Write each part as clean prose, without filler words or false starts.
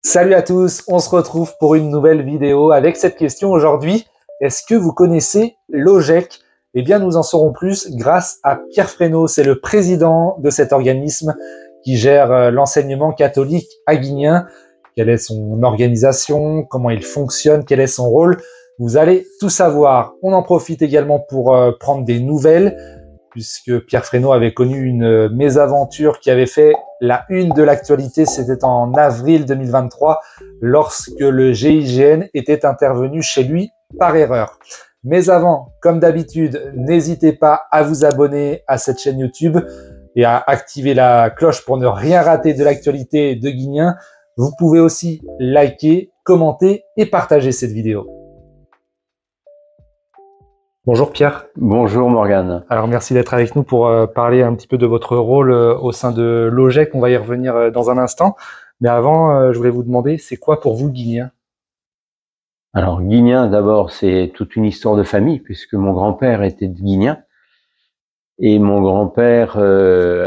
Salut à tous, on se retrouve pour une nouvelle vidéo avec cette question aujourd'hui. Est-ce que vous connaissez l'OGEC? Eh bien, nous en saurons plus grâce à Pierre Fresneau. C'est le président de cet organisme qui gère l'enseignement catholique à Guignen. Quelle est son organisation? Comment il fonctionne? Quel est son rôle? Vous allez tout savoir. On en profite également pour prendre des nouvelles, puisque Pierre Fresneau avait connu une mésaventure qui avait fait la une de l'actualité. C'était en avril 2023, lorsque le GIGN était intervenu chez lui par erreur. Mais avant, comme d'habitude, n'hésitez pas à vous abonner à cette chaîne YouTube et à activer la cloche pour ne rien rater de l'actualité de Guignen. Vous pouvez aussi liker, commenter et partager cette vidéo. Bonjour Pierre. Bonjour Morgane. Alors merci d'être avec nous pour parler un petit peu de votre rôle au sein de l'OGEC. On va y revenir dans un instant. Mais avant, je voulais vous demander, c'est quoi pour vous Guignen? Alors Guignen, d'abord, c'est toute une histoire de famille, puisque mon grand-père était de Guignen. Et mon grand-père,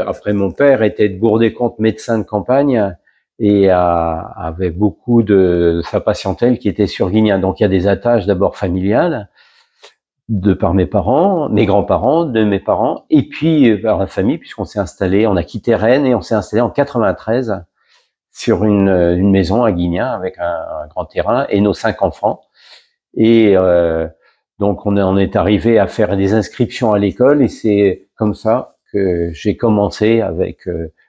après mon père, était de Bourg-des-Comptes, médecin de campagne, et avait beaucoup de sa patientèle qui était sur Guignen. Donc il y a des attaches d'abord familiales, de par mes parents, mes grands-parents, de mes parents, et puis par la famille, puisqu'on s'est installé, on a quitté Rennes et on s'est installé en 93 sur une maison à Guignen avec un grand terrain et nos 5 enfants. Et donc on est arrivé à faire des inscriptions à l'école et c'est comme ça que j'ai commencé avec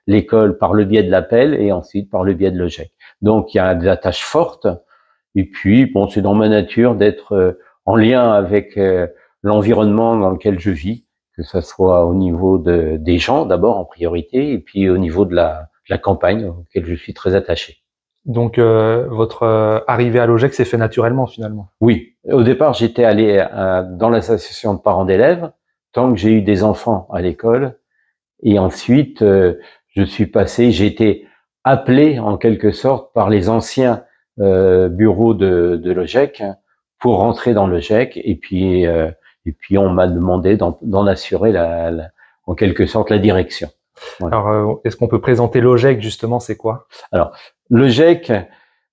l'école par le biais de l'appel et ensuite par le biais de l'OGEC. Donc il y a des attaches fortes et puis bon, c'est dans ma nature d'être en lien avec l'environnement dans lequel je vis, que ce soit au niveau des gens d'abord en priorité et puis au niveau de la campagne auquel je suis très attaché. Donc votre arrivée à l'OGEC s'est fait naturellement finalement. Oui, au départ j'étais allé dans l'association de parents d'élèves tant que j'ai eu des enfants à l'école et ensuite j'ai été appelé en quelque sorte par les anciens bureaux de l'OGEC pour rentrer dans l'OGEC et puis on m'a demandé d'en assurer en quelque sorte la direction. Voilà. Alors, est-ce qu'on peut présenter l'OGEC justement, c'est quoi? Alors, l'OGEC,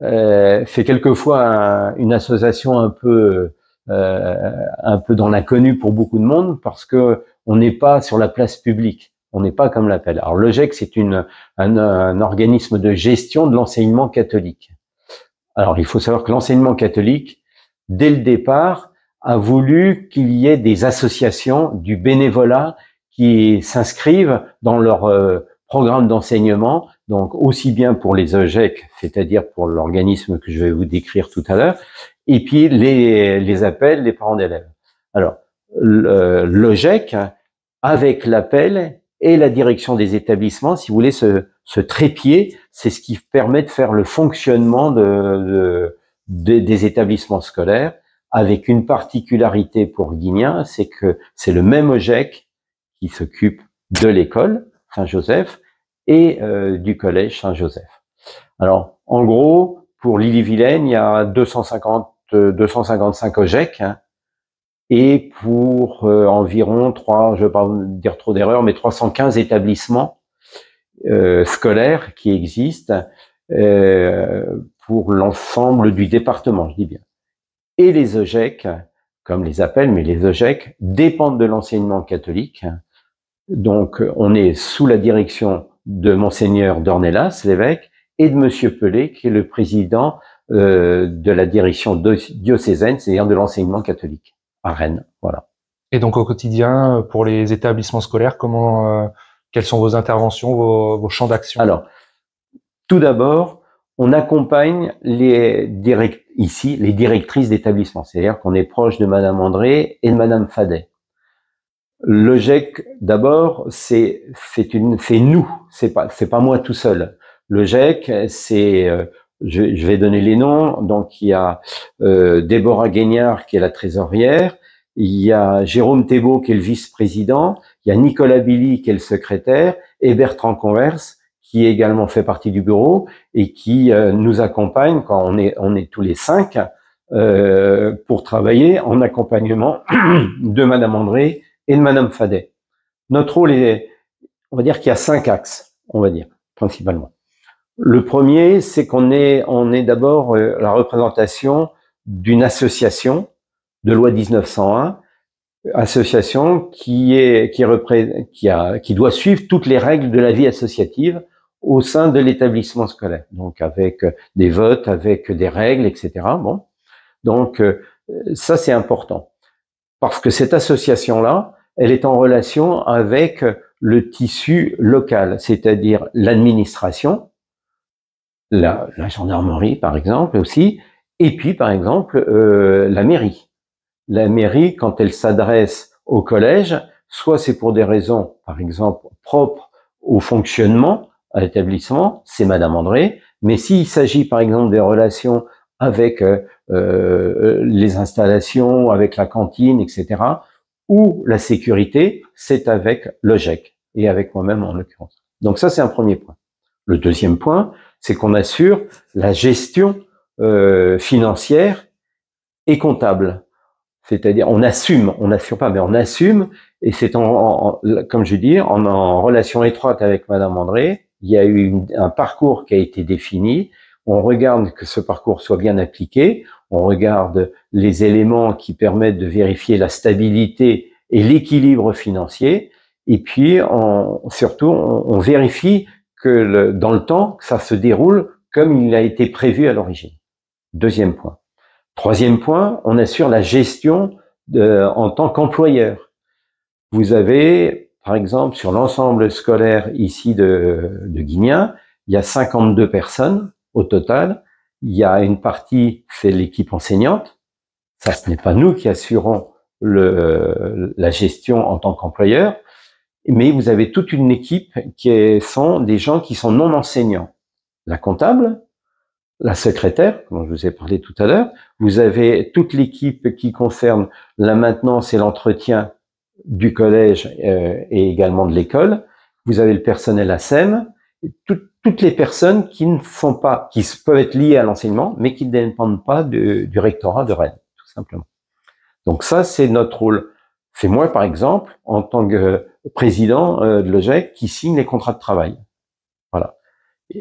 c'est quelquefois une association un peu dans l'inconnu pour beaucoup de monde parce que on n'est pas sur la place publique, on n'est pas comme l'appel. Alors, l'OGEC, c'est un organisme de gestion de l'enseignement catholique. Alors, il faut savoir que l'enseignement catholique, dès le départ, a voulu qu'il y ait des associations du bénévolat qui s'inscrivent dans leur programme d'enseignement, donc aussi bien pour les OGEC, c'est-à-dire pour l'organisme que je vais vous décrire tout à l'heure, et puis les appels, les parents d'élèves. Alors, l'OGEC, avec l'appel et la direction des établissements, si vous voulez, ce trépied, c'est ce qui permet de faire le fonctionnement des établissements scolaires, avec une particularité pour Guignen, c'est que c'est le même OGEC qui s'occupe de l'école Saint-Joseph et du collège Saint-Joseph. Alors, en gros, pour l'Ille-et-Vilaine, il y a 255 OGEC, hein, et pour environ je ne vais pas dire trop d'erreurs, mais 315 établissements scolaires qui existent pour l'ensemble du département, je dis bien. Et les OGEC, comme les appels, mais les OGEC dépendent de l'enseignement catholique. Donc, on est sous la direction de Monseigneur Dornelas, l'évêque, et de Monsieur Pelé, qui est le président de la direction diocésaine, c'est-à-dire de l'enseignement catholique à Rennes. Voilà. Et donc au quotidien, pour les établissements scolaires, quelles sont vos interventions, vos champs d'action? Alors, tout d'abord, on accompagne les directrices d'établissement, c'est-à-dire qu'on est proche de Madame André et de Madame Fadet. L'OGEC, d'abord, c'est nous, c'est pas moi tout seul. L'OGEC, je vais donner les noms. Donc il y a Déborah Guignard qui est la trésorière, il y a Jérôme Thébault qui est le vice-président, il y a Nicolas Billy qui est le secrétaire et Bertrand Converse qui également fait partie du bureau et qui nous accompagne quand on est tous les 5 pour travailler en accompagnement de Madame André et de Madame Fadet. Notre rôle est, on va dire qu'il y a 5 axes, on va dire, principalement. Le premier, c'est on est d'abord la représentation d'une association de loi 1901, association qui doit suivre toutes les règles de la vie associative au sein de l'établissement scolaire. Donc avec des votes, avec des règles, etc. Bon, donc ça c'est important parce que cette association-là, elle est en relation avec le tissu local, c'est-à-dire l'administration, la gendarmerie par exemple aussi, et puis par exemple la mairie. La mairie, quand elle s'adresse au collège, soit c'est pour des raisons, par exemple, propres au fonctionnement à l'établissement, c'est Madame André, mais s'il s'agit par exemple des relations avec les installations, avec la cantine, etc., ou la sécurité, c'est avec l'OGEC, et avec moi-même en l'occurrence. Donc ça, c'est un premier point. Le deuxième point, c'est qu'on assure la gestion financière et comptable. C'est-à-dire, on n'assure pas, mais on assume, et c'est comme je dis, en relation étroite avec Madame André. Il y a eu un parcours qui a été défini. On regarde que ce parcours soit bien appliqué. On regarde les éléments qui permettent de vérifier la stabilité et l'équilibre financier. Et puis, surtout, on vérifie que dans le temps, que ça se déroule comme il a été prévu à l'origine. Deuxième point. Troisième point, on assure la gestion en tant qu'employeur. Vous avez, par exemple, sur l'ensemble scolaire ici de Guignan, il y a 52 personnes au total. Il y a une partie, c'est l'équipe enseignante. Ça, ce n'est pas nous qui assurons la gestion en tant qu'employeur, mais vous avez toute une équipe sont des gens qui sont non enseignants. La comptable, la secrétaire, dont je vous ai parlé tout à l'heure, vous avez toute l'équipe qui concerne la maintenance et l'entretien du collège et également de l'école. Vous avez le personnel ASEM, toutes les personnes qui peuvent être liées à l'enseignement, mais qui ne dépendent pas du rectorat de Rennes, tout simplement. Donc ça, c'est notre rôle. C'est moi, par exemple, en tant que président de l'OGEC, qui signe les contrats de travail. Voilà.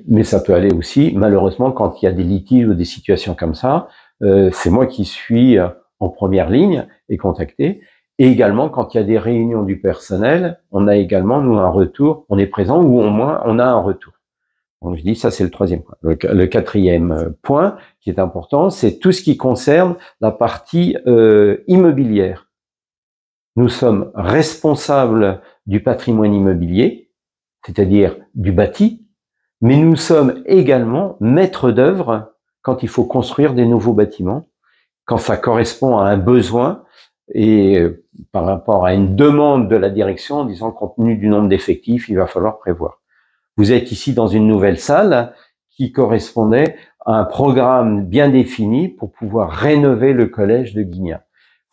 Mais ça peut aller aussi, malheureusement, quand il y a des litiges ou des situations comme ça, c'est moi qui suis en première ligne et contacté. Et également, quand il y a des réunions du personnel, on a également, nous, un retour, on est présent ou au moins on a un retour. Donc je dis, ça c'est le troisième point. Le quatrième point qui est important, c'est tout ce qui concerne la partie immobilière. Nous sommes responsables du patrimoine immobilier, c'est-à-dire du bâti, mais nous sommes également maîtres d'œuvre quand il faut construire des nouveaux bâtiments, quand ça correspond à un besoin et par rapport à une demande de la direction en disant compte tenu du nombre d'effectifs, il va falloir prévoir. Vous êtes ici dans une nouvelle salle qui correspondait à un programme bien défini pour pouvoir rénover le collège de Guignan.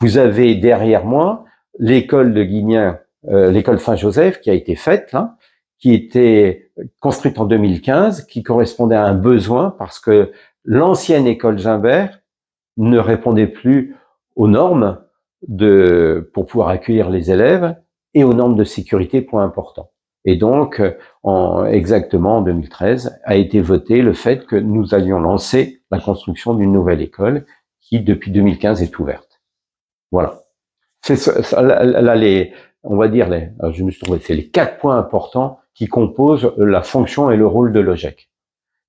Vous avez derrière moi l'école de Guignan, l'école Saint-Joseph qui a été faite là, qui était construite en 2015, qui correspondait à un besoin parce que l'ancienne école Gimbert ne répondait plus aux normes pour pouvoir accueillir les élèves et aux normes de sécurité, point important. Et donc, exactement en 2013, a été voté le fait que nous allions lancer la construction d'une nouvelle école qui, depuis 2015, est ouverte. Voilà. On va dire, je me suis trouvé, c'est les 4 points importants qui composent la fonction et le rôle de l'OGEC.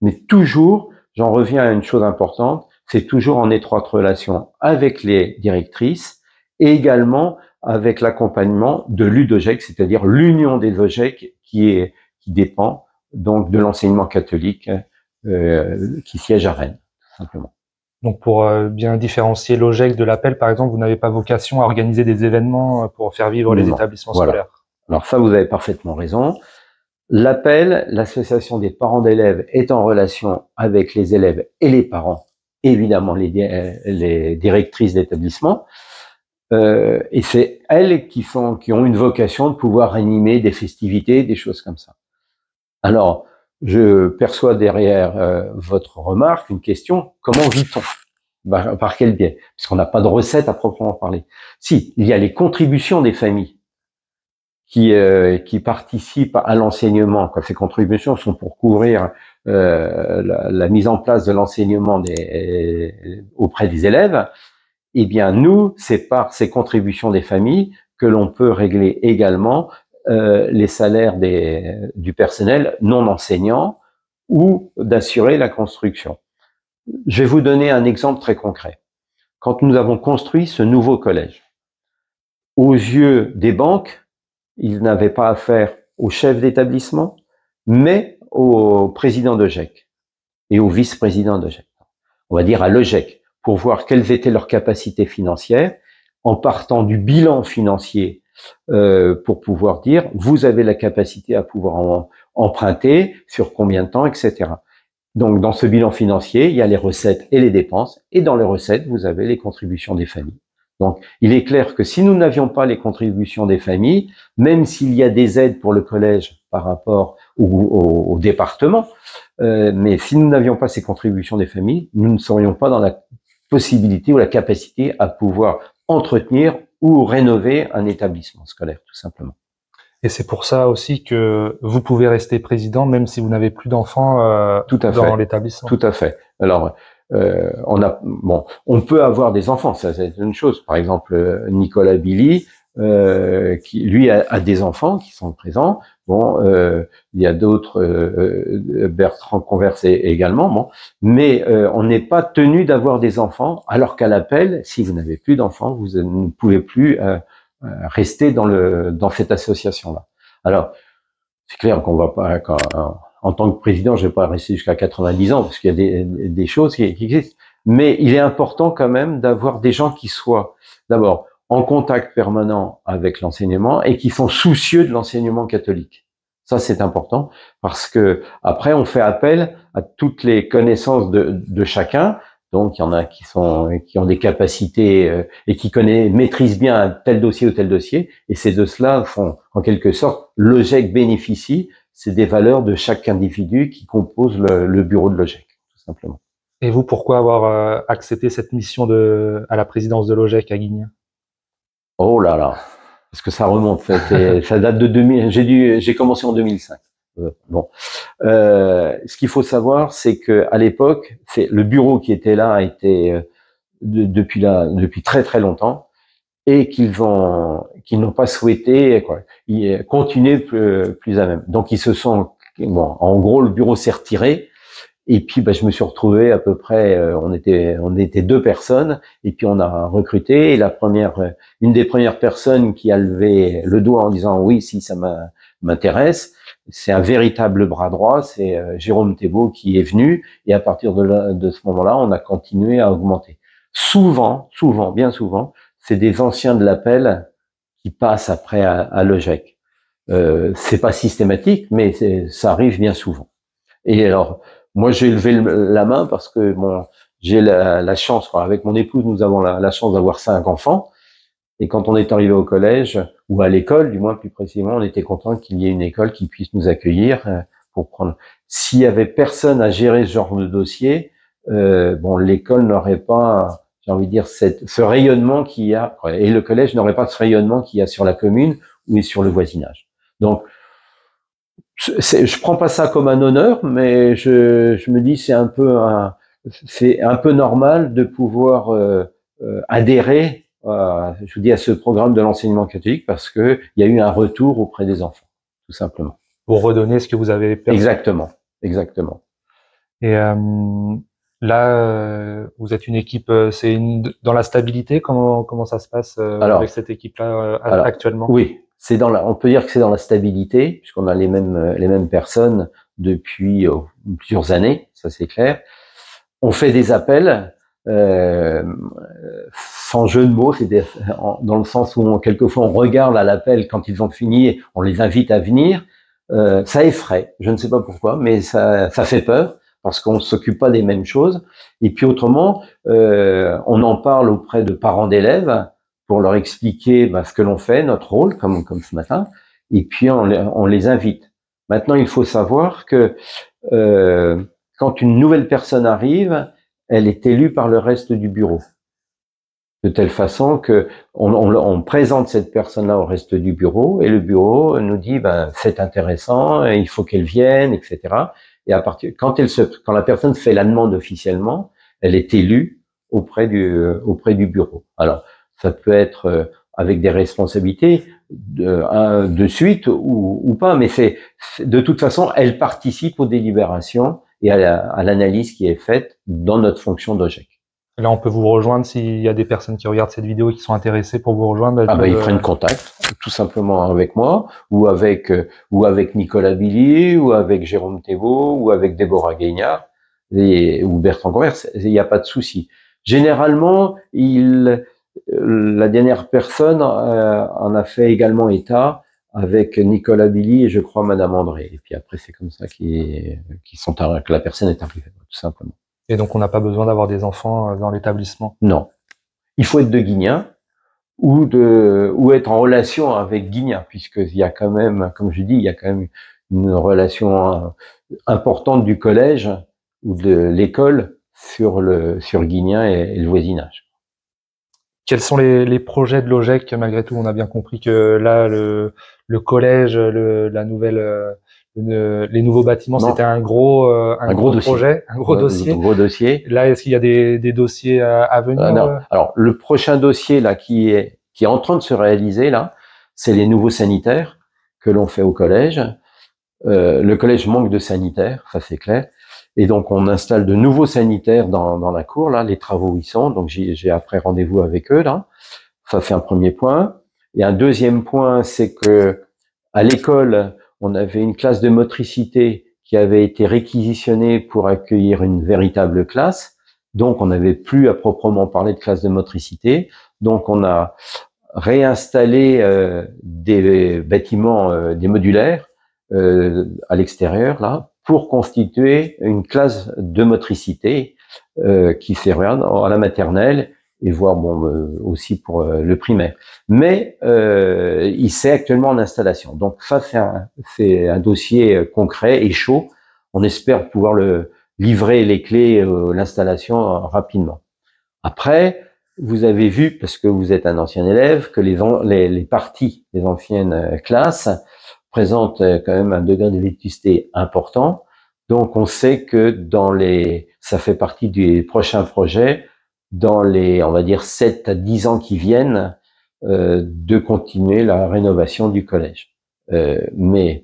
Mais toujours, j'en reviens à une chose importante, c'est toujours en étroite relation avec les directrices et également avec l'accompagnement de l'UDOGEC, c'est-à-dire l'union des OGEC qui dépend donc de l'enseignement catholique qui siège à Rennes, tout simplement. Donc pour bien différencier l'OGEC de l'appel, par exemple, vous n'avez pas vocation à organiser des événements pour faire vivre les établissements scolaires. Alors ça, vous avez parfaitement raison. L'appel, l'association des parents d'élèves, est en relation avec les élèves et les parents, évidemment les directrices d'établissement, et c'est elles qui ont une vocation de pouvoir animer des festivités, des choses comme ça. Alors, je perçois derrière votre remarque une question, comment vit-on? Par quel biais? Puisqu'on n'a pas de recette à proprement parler. Si, il y a les contributions des familles qui participent à l'enseignement. Ces contributions sont pour couvrir la mise en place de l'enseignement auprès des élèves. Eh bien, nous, c'est par ces contributions des familles que l'on peut régler également les salaires du personnel non enseignant ou d'assurer la construction. Je vais vous donner un exemple très concret. Quand nous avons construit ce nouveau collège, aux yeux des banques, ils n'avaient pas affaire au chef d'établissement, mais au président de GEC et au vice-président de GEC. On va dire à l'EGEC, pour voir quelles étaient leurs capacités financières, en partant du bilan financier pour pouvoir dire, vous avez la capacité à pouvoir emprunter, sur combien de temps, etc. Donc, dans ce bilan financier, il y a les recettes et les dépenses, et dans les recettes, vous avez les contributions des familles. Donc, il est clair que si nous n'avions pas les contributions des familles, même s'il y a des aides pour le collège par rapport au département, mais si nous n'avions pas ces contributions des familles, nous ne serions pas dans la possibilité ou la capacité à pouvoir entretenir ou rénover un établissement scolaire, tout simplement. Et c'est pour ça aussi que vous pouvez rester président même si vous n'avez plus d'enfants dans l'établissement. Tout à fait. Alors, on peut avoir des enfants, ça c'est une chose. Par exemple, Nicolas Billy, qui lui a des enfants qui sont présents. Bon, il y a d'autres, Bertrand Conversé également. Bon, mais on n'est pas tenu d'avoir des enfants, alors qu'à l'appel, si vous n'avez plus d'enfants, vous ne pouvez plus rester dans cette association-là. Alors, c'est clair qu'on va pas, en tant que président, je vais pas rester jusqu'à 90 ans parce qu'il y a des choses qui existent. Mais il est important quand même d'avoir des gens qui soient d'abord en contact permanent avec l'enseignement et qui sont soucieux de l'enseignement catholique. Ça, c'est important parce que après, on fait appel à toutes les connaissances de chacun. Donc, il y en a qui ont des capacités et qui maîtrisent bien tel dossier ou tel dossier. Et ces deux-là font, en quelque sorte, l'OGEC bénéficie. C'est des valeurs de chaque individu qui compose le bureau de l'OGEC, tout simplement. Et vous, pourquoi avoir accepté cette mission à la présidence de l'OGEC à Guignes? Oh là là, parce que ça remonte. Ça date de 2000. J'ai commencé en 2005. Ce qu'il faut savoir, c'est que à l'époque, le bureau qui était là a été depuis très très longtemps, et qu'ils n'ont pas souhaité continuer plus à même. Donc ils se sont, en gros, le bureau s'est retiré. Et puis, je me suis retrouvé à peu près, on était 2 personnes, et puis on a recruté. Et une des premières personnes qui a levé le doigt en disant oui, si ça m'intéresse, c'est un véritable bras droit, c'est Jérôme Thébault qui est venu. Et à partir de ce moment-là, on a continué à augmenter. Bien souvent, c'est des anciens de l'appel qui passent après à l'OGEC. C'est pas systématique, mais ça arrive bien souvent. Et alors, moi, j'ai levé la main parce que j'ai la chance, avec mon épouse, nous avons la chance d'avoir 5 enfants. Et quand on est arrivé au collège, ou à l'école, du moins plus précisément, on était content qu'il y ait une école qui puisse nous accueillir pour prendre. S'il y avait personne à gérer ce genre de dossier, l'école n'aurait pas, j'ai envie de dire, ce rayonnement qu'il y a, et le collège n'aurait pas ce rayonnement qu'il y a sur la commune ou sur le voisinage. Donc, je prends pas ça comme un honneur, mais je me dis c'est un peu normal de pouvoir adhérer à ce programme de l'enseignement catholique parce que il y a eu un retour auprès des enfants, tout simplement. Pour redonner ce que vous avez perdu. Exactement. Et là, vous êtes une équipe, dans la stabilité. Comment ça se passe avec cette équipe-là actuellement? Oui. On peut dire que c'est dans la stabilité, puisqu'on a les mêmes personnes depuis plusieurs années, ça c'est clair. On fait des appels, sans jeu de mots, dans le sens où quelquefois on regarde à l'appel quand ils ont fini, on les invite à venir. Ça effraie, je ne sais pas pourquoi, mais ça fait peur, parce qu'on ne s'occupe pas des mêmes choses. Et puis autrement, on en parle auprès de parents d'élèves, pour leur expliquer ce que l'on fait, notre rôle, comme ce matin, et puis on les invite. Maintenant, il faut savoir que quand une nouvelle personne arrive, elle est élue par le reste du bureau. de telle façon que on présente cette personne-là au reste du bureau et le bureau nous dit ben c'est intéressant, il faut qu'elle vienne, etc. Et à partir quand la personne fait la demande officiellement, elle est élue auprès du bureau. Alors ça peut être avec des responsabilités de suite ou pas, mais de toute façon elle participe aux délibérations et à l'analyse qui est faite dans notre fonction d'OGEC. Là, on peut vous rejoindre s'il y a des personnes qui regardent cette vidéo et qui sont intéressées pour vous rejoindre. Ils prennent contact tout simplement avec moi ou avec Nicolas Billy ou avec Jérôme Thébault ou avec Déborah Guignard ou Bertrand Converse. Il n'y a pas de souci. Généralement, la dernière personne en a fait également état avec Nicolas Billy et je crois Madame André. Et puis après, c'est comme ça que la personne est arrivée, tout simplement. Et donc, on n'a pas besoin d'avoir des enfants dans l'établissement? Non. Il faut être de Guignan ou être en relation avec Guignan, puisqu'il y a quand même, comme je dis, il y a quand même une relation importante du collège ou de l'école sur Guignan et le voisinage. Quels sont les projets de l'OGEC? Malgré tout, on a bien compris que là, le collège, les nouveaux bâtiments, c'était un gros projet, un gros dossier. Un gros dossier. Là, est-ce qu'il y a des dossiers à venir? Non. Alors, le prochain dossier là qui est en train de se réaliser là, c'est les nouveaux sanitaires que l'on fait au collège. Le collège manque de sanitaires, ça c'est clair. Et donc, on installe de nouveaux sanitaires dans la cour, là, les travaux y sont. Donc, j'ai après rendez-vous avec eux, là. Ça, c'est un premier point. Et un deuxième point, c'est que à l'école, on avait une classe de motricité qui avait été réquisitionnée pour accueillir une véritable classe. Donc, on n'avait plus à proprement parler de classe de motricité. Donc, on a réinstallé des bâtiments, des modulaires à l'extérieur, là, pour constituer une classe de motricité qui servira à la maternelle et voire aussi pour le primaire. Mais il s'est actuellement en installation. Donc ça, c'est un dossier concret et chaud. On espère pouvoir le livrer les clés, l'installation rapidement. Après, vous avez vu, parce que vous êtes un ancien élève, que les parties des anciennes classes présentent quand même un degré de vétusté important. Donc, on sait que ça fait partie des prochains projets, dans les, on va dire, 7 à 10 ans qui viennent, de continuer la rénovation du collège. Mais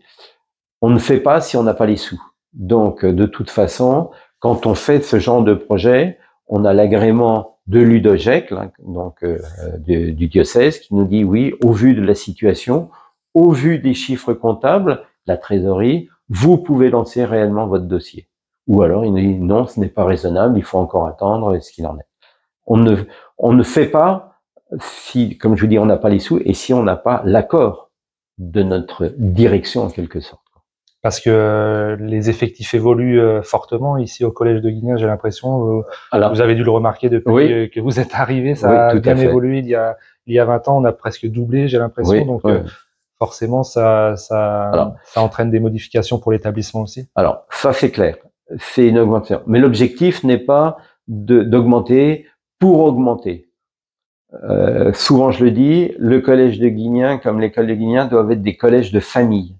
on ne fait pas si on n'a pas les sous. Donc, de toute façon, quand on fait ce genre de projet, on a l'agrément de l'UDOGEC, donc du diocèse, qui nous dit oui, au vu de la situation, au vu des chiffres comptables, la trésorerie, vous pouvez lancer réellement votre dossier. Ou alors, il nous dit non, ce n'est pas raisonnable, il faut encore attendre ce qu'il en est. On ne fait pas si, comme je vous dis, on n'a pas les sous et si on n'a pas l'accord de notre direction en quelque sorte. Parce que les effectifs évoluent fortement ici au collège de Guignan, j'ai l'impression. Vous avez dû le remarquer depuis que vous êtes arrivé, ça a bien évolué. Il y a 20 ans, on a presque doublé, j'ai l'impression. Donc forcément, ça entraîne des modifications pour l'établissement aussi. Alors, ça c'est clair, c'est une augmentation. Mais l'objectif n'est pas d'augmenter pour augmenter. Souvent je le dis, le collège de Guignan, comme l'école de Guignan, doivent être des collèges de famille.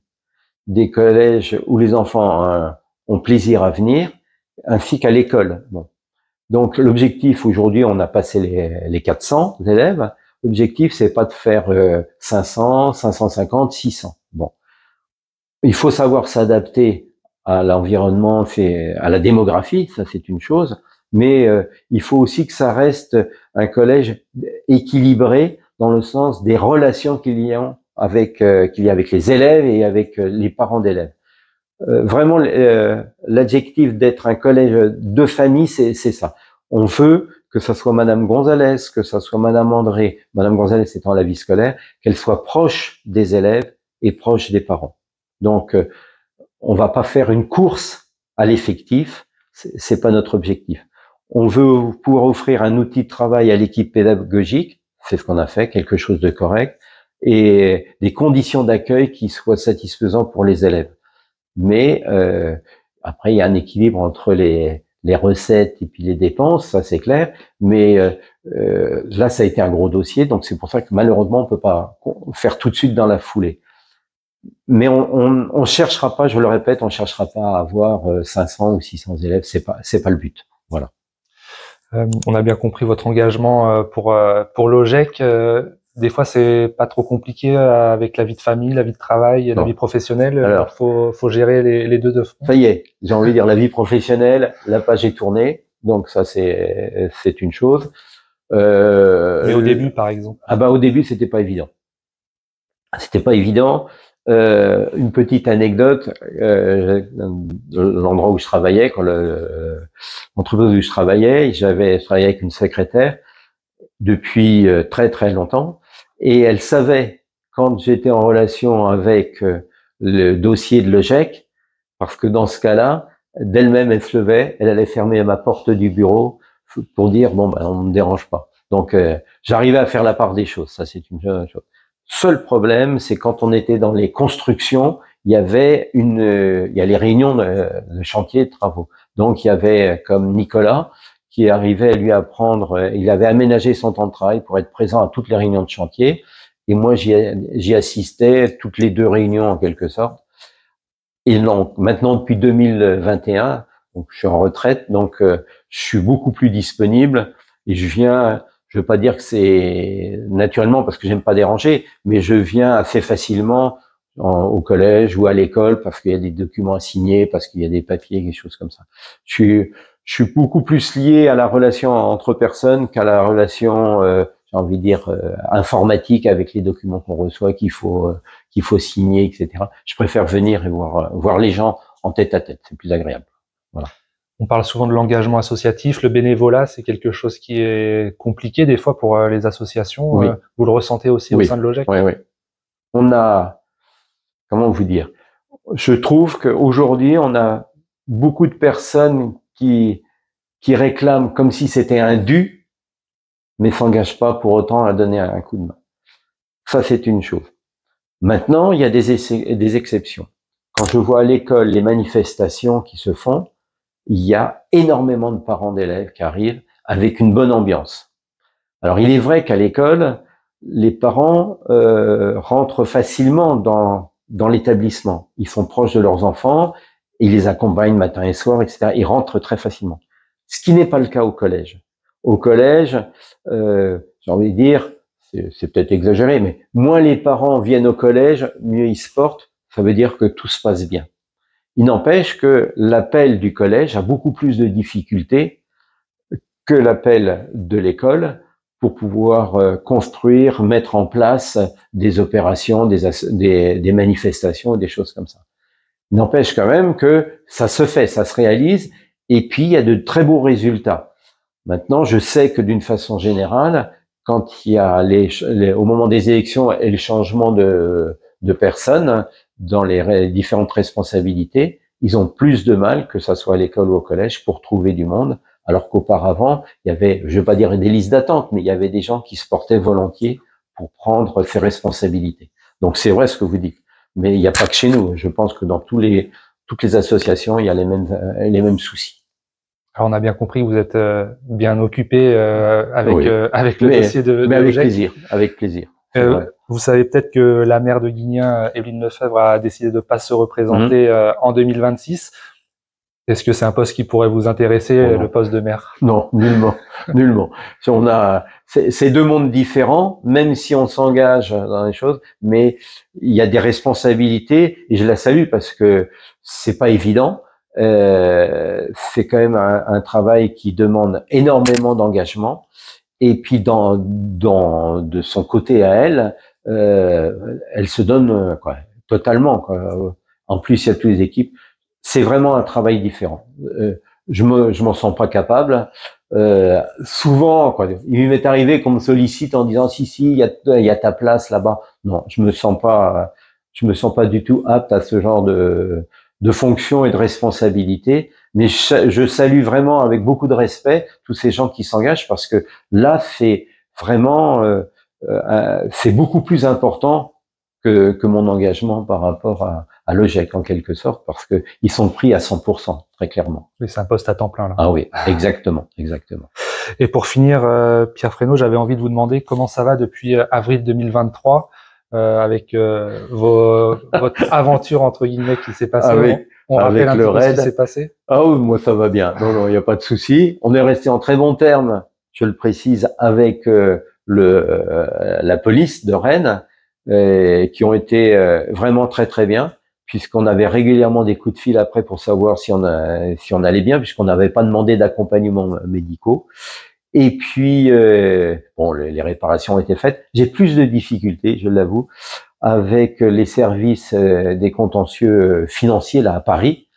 Des collèges où les enfants ont plaisir à venir, ainsi qu'à l'école. Bon. Donc l'objectif aujourd'hui, on a passé les 400 élèves. L'objectif, c'est pas de faire 500, 550, 600. Bon, il faut savoir s'adapter à l'environnement, à la démographie, ça c'est une chose. Mais il faut aussi que ça reste un collège équilibré dans le sens des relations qu'il y a avec les élèves et avec les parents d'élèves. Vraiment, l'adjectif d'être un collège de famille, c'est ça. On veut que ça soit Madame Gonzalez, que ça soit Madame André, Madame Gonzalez étant la vie scolaire, qu'elle soit proche des élèves et proche des parents. Donc, on va pas faire une course à l'effectif, c'est pas notre objectif. On veut pouvoir offrir un outil de travail à l'équipe pédagogique, c'est ce qu'on a fait, quelque chose de correct, et des conditions d'accueil qui soient satisfaisantes pour les élèves. Mais après, il y a un équilibre entre les les recettes et puis les dépenses, ça c'est clair. Mais là, ça a été un gros dossier, donc c'est pour ça que malheureusement, on peut pas faire tout de suite dans la foulée. Mais on cherchera pas, je le répète, on cherchera pas à avoir 500 ou 600 élèves, c'est pas le but. Voilà. On a bien compris votre engagement pour l'OGEC. Des fois, c'est pas trop compliqué avec la vie de famille, la vie de travail, la vie professionnelle. Alors, faut gérer les deux de front. Ça y est, j'ai envie de dire la vie professionnelle, la page est tournée, donc ça c'est une chose. Mais au début, par exemple. Ah bah au début, c'était pas évident. C'était pas évident. Une petite anecdote, l'endroit où je travaillais, quand l'entreprise où je travaillais avec une secrétaire depuis très très longtemps, et elle savait quand j'étais en relation avec le dossier de l'OGEC, parce que dans ce cas-là, d'elle-même, elle se levait, elle allait fermer ma porte du bureau pour dire bon ben on ne me dérange pas. Donc j'arrivais à faire la part des choses, ça c'est une chose. Seul problème, c'est quand on était dans les constructions, il y a les réunions de chantier de travaux. Donc il y avait comme Nicolas qui arrivait à lui apprendre, il avait aménagé son temps de travail pour être présent à toutes les réunions de chantier, et moi j'y assistais toutes les 2 réunions en quelque sorte. Et donc maintenant depuis 2021, donc je suis en retraite, donc je suis beaucoup plus disponible et je veux pas dire que c'est naturellement parce que j'aime pas déranger, mais je viens assez facilement au collège ou à l'école parce qu'il y a des documents à signer, parce qu'il y a des papiers, des choses comme ça. Je suis beaucoup plus lié à la relation entre personnes qu'à la relation, j'ai envie de dire, informatique avec les documents qu'on reçoit, qu'il faut signer, etc. Je préfère venir et voir les gens en tête à tête, c'est plus agréable. Voilà. On parle souvent de l'engagement associatif, le bénévolat, c'est quelque chose qui est compliqué des fois pour les associations. Oui. Vous le ressentez aussi au sein de l'OGEC? Oui, oui. On a, comment vous dire, je trouve qu'aujourd'hui, on a beaucoup de personnes qui réclament comme si c'était un dû, mais s'engagent pas pour autant à donner un coup de main. Ça, c'est une chose. Maintenant, il y a des exceptions. Quand je vois à l'école les manifestations qui se font, il y a énormément de parents d'élèves qui arrivent avec une bonne ambiance. Alors, il est vrai qu'à l'école, les parents rentrent facilement dans l'établissement. Ils sont proches de leurs enfants, ils les accompagnent matin et soir, etc. Ils rentrent très facilement. Ce qui n'est pas le cas au collège. Au collège, j'ai envie de dire, c'est peut-être exagéré, mais moins les parents viennent au collège, mieux ils se portent. Ça veut dire que tout se passe bien. Il n'empêche que l'appel du collège a beaucoup plus de difficultés que l'appel de l'école pour pouvoir construire, mettre en place des opérations, des manifestations, des choses comme ça. Il n'empêche quand même que ça se fait, ça se réalise, et puis il y a de très beaux résultats. Maintenant, je sais que d'une façon générale, quand il y a au moment des élections et le changement de personnes dans les différentes responsabilités, ils ont plus de mal, que ça soit à l'école ou au collège, pour trouver du monde, alors qu'auparavant, il y avait, je ne veux pas dire des listes d'attente, mais il y avait des gens qui se portaient volontiers pour prendre ces responsabilités. Donc c'est vrai ce que vous dites, mais il n'y a pas que chez nous. Je pense que dans toutes les associations, il y a les mêmes soucis. Alors on a bien compris, vous êtes bien occupé avec le dossier de mais avec l'OGEC. plaisir, avec plaisir. Vous savez peut-être que la maire de Guignen, Évelyne Lefebvre, a décidé de ne pas se représenter en 2026. Est-ce que c'est un poste qui pourrait vous intéresser, le poste de maire? Non, nullement, nullement. C'est 2 mondes différents, même si on s'engage dans les choses, mais il y a des responsabilités et je la salue parce que c'est pas évident. C'est quand même un travail qui demande énormément d'engagement. Et puis de son côté à elle, elle se donne totalement. En plus, il y a toutes les équipes. C'est vraiment un travail différent. Je m'en sens pas capable. Souvent, il m'est arrivé qu'on me sollicite en disant si il y a ta place là-bas. Non, je me sens pas du tout apte à ce genre de fonction et de responsabilité. Mais je salue vraiment avec beaucoup de respect tous ces gens qui s'engagent parce que là, c'est vraiment, c'est beaucoup plus important que mon engagement par rapport à l'OGEC en quelque sorte, parce que ils sont pris à 100%, très clairement. Oui, c'est un poste à temps plein, là. Ah oui, exactement, exactement. Et pour finir, Pierre Fresneau, j'avais envie de vous demander comment ça va depuis avril 2023, avec votre aventure, entre guillemets, qui s'est passée. On rappelle un petit peu ce qui s'est passé? Ah oui, moi ça va bien. Non, il n'y a pas de souci. On est resté en très bons termes, je le précise, avec la police de Rennes, qui ont été vraiment très très bien, puisqu'on avait régulièrement des coups de fil après pour savoir si on allait bien, puisqu'on n'avait pas demandé d'accompagnement médicaux. Et puis bon, les réparations ont été faites. J'ai plus de difficultés, je l'avoue, avec les services des contentieux financiers là à Paris,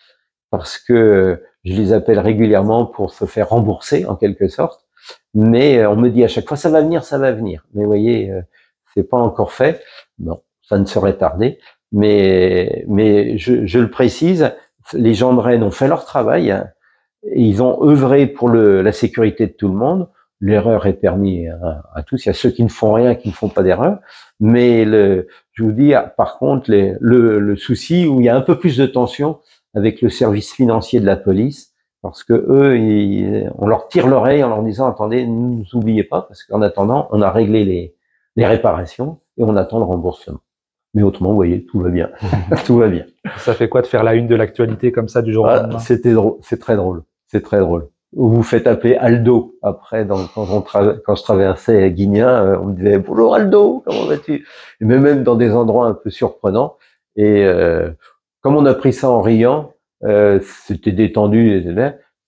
parce que je les appelle régulièrement pour se faire rembourser en quelque sorte, mais on me dit à chaque fois ça va venir, ça va venir. Mais vous voyez, c'est pas encore fait. Bon, ça ne saurait tarder, mais je le précise, les gens de Rennes ont fait leur travail, hein, et ils ont œuvré pour la sécurité de tout le monde. L'erreur est permise à tous. Il y a ceux qui ne font rien, qui ne font pas d'erreur. Mais je vous dis, par contre, le souci où il y a un peu plus de tension avec le service financier de la police, parce que eux, on leur tire l'oreille en leur disant, attendez, ne nous oubliez pas, parce qu'en attendant, on a réglé les réparations et on attend le remboursement. Mais autrement, vous voyez, tout va bien. Tout va bien. Ça fait quoi de faire la une de l'actualité comme ça du jour au lendemain? C'était drôle, c'est très drôle. C'est très drôle. Vous vous faites appeler Aldo. Après, quand je traversais Guignin, on me disait bonjour Aldo, comment vas-tu? Mais même dans des endroits un peu surprenants. Et comme on a pris ça en riant, c'était détendu,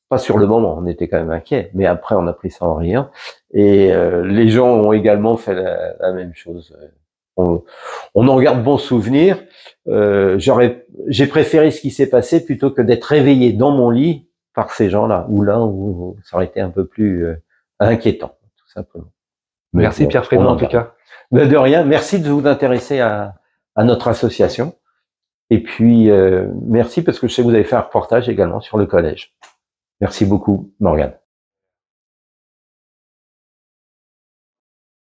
pas sur le moment, on était quand même inquiets. Mais après, on a pris ça en riant. Et les gens ont également fait la même chose. On en garde bon souvenir. J'ai préféré ce qui s'est passé plutôt que d'être réveillé dans mon lit par ces gens-là, où ça aurait été un peu plus inquiétant, tout simplement. Mais merci bon, Pierre Fresneau en tout cas. De rien, merci de vous intéresser à notre association. Et puis, merci parce que je sais que vous avez fait un reportage également sur le collège. Merci beaucoup, Morgane.